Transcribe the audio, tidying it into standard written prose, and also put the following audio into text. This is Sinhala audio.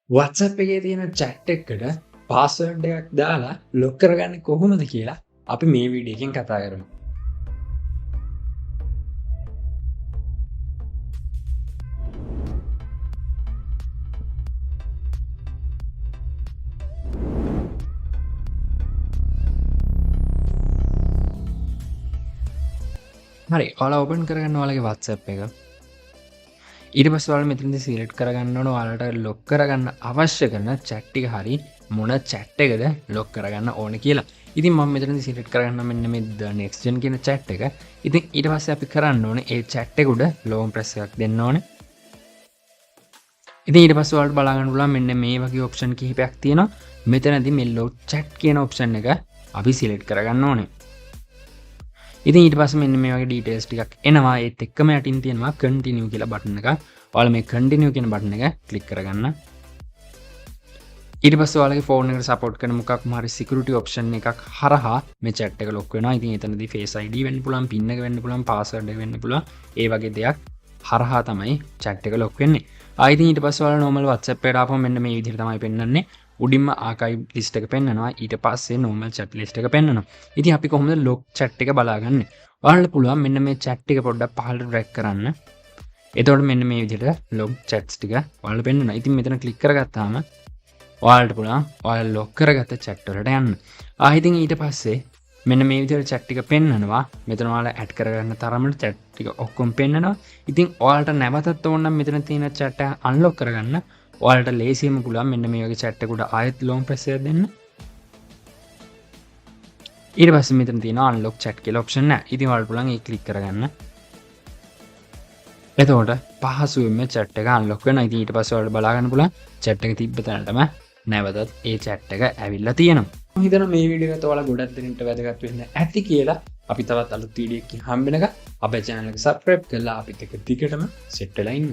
WhatsApp එකේ තියෙන chat එකකට password එකක් දාලා lock කරගන්නේ කොහොමද කියලා අපි මේ වීඩියෝ එකෙන් කතා කරමු. හරි, ඔයාලා open කරගන්න ඔයාලගේ WhatsApp එක. ඊට පස්සේ ඔයාලා මෙතනදී select කරගන්න ඕන ඔයාලට lock කරගන්න අවශ්‍ය කරන chat ටික හරි මොන chat එකද lock කරගන්න ඕනේ කියලා. ඉතින් මම මෙතනදී select කරගන්න මෙන්න මේ the next gen කියන chat එක. ඉතින් ඊට පස්සේ අපි කරන්න ඕනේ ඒ chat එක උඩ long press එකක් දෙන්න ඕනේ. ඉතින් ඊට පස්සේ ඔයාලට බලා ගන්න පුළුවන් මෙන්න මේ වගේ option කිහිපයක් තියෙනවා. මෙතනදී මේ lock chat කියන option එක අපි select කරගන්න ඕනේ. ඉතින් ඊට පස්සේ මෙන්න මේ වගේ details ටිකක් එනවා. ඒත් එක්කම යටින් තියෙනවා continue කියලා බටන් එක. ඔයාලා මේ continue කියන බටන් එක ක්ලික් කරගන්න. ඊට පස්සේ ඔයාලගේ ෆෝන් එකට support කරන මොකක් හරි security option එකක් හරහා මේ chat එක lock වෙනවා. ඉතින් එතනදී face ID වෙන්න පුළුවන්, pin එක වෙන්න පුළුවන්, password එක වෙන්න පුළුවන්. ඒ වගේ දෙයක් හරහා තමයි chat එක lock වෙන්නේ. ඉතින් ඊට පස්සේ ඔයාලා normal WhatsApp එකට ආපුවම මෙන්න මේ විදිහට තමයි පෙන්වන්නේ. උඩින්ම ආකයිව් ලිස්ට් එක පෙන්වනවා. ඊට පස්සේ normal chat list එක පෙන්වනවා. ඉතින් අපි කොහොමද lock chat එක බලාගන්නේ? ඔයාලට පුළුවන් මෙන්න මේ chat එක පොඩ්ඩක් පහළට drag කරන්න. එතකොට මෙන්න මේ විදිහට lock chats ටික ඔයාලට පෙන්වනවා. ඉතින් මෙතන click කරගත්තාම ඔයාලට පුළුවන් ඔයාලා lock කරගත්ත chat වලට යන්න. ඉතින් ඊට පස්සේ මෙන්න මේ විදිහට chat ටික පෙන්වනවා. මෙතන ඔයාලා add කරගන්න තරමට chat ටික ඔක්කොම පෙන්වනවා. ඉතින් ඔයාලට නැවතත් ඕන නම් මෙතන තියෙන chat එක unlock කරගන්න ඔයාලට ලේසියෙන්ම පුළුවන් මෙන්න මේ වගේ chat එකකට ආයෙත් long press එකක් දෙන්න. ඊට පස්සේ මෙතන තියෙනවා unlock chat කියලා option එක. ඉතින් ඔයාලට පුළුවන් ඒක click කරගන්න. එතකොට පහසුවෙන්ම chat එක unlock වෙනවා. ඉතින් ඊට පස්සේ ඔයාලට බලා ගන්න පුළුවන් chat එක තිබ්බ තැනටම නැවතත් ඒ chat එක ඇවිල්ලා තියෙනවා. මම හිතනවා මේ වීඩියෝ එකත් ඔයාලා ගොඩක් දෙනෙක්ට වැදගත් වෙන්න ඇති කියලා. අපි තවත් අලුත් වීඩියෝ එකකින් හම්බ වෙනකම් අපේ channel එක subscribe කරලා අපිත් එක්ක දිගටම set වෙලා ඉන්න.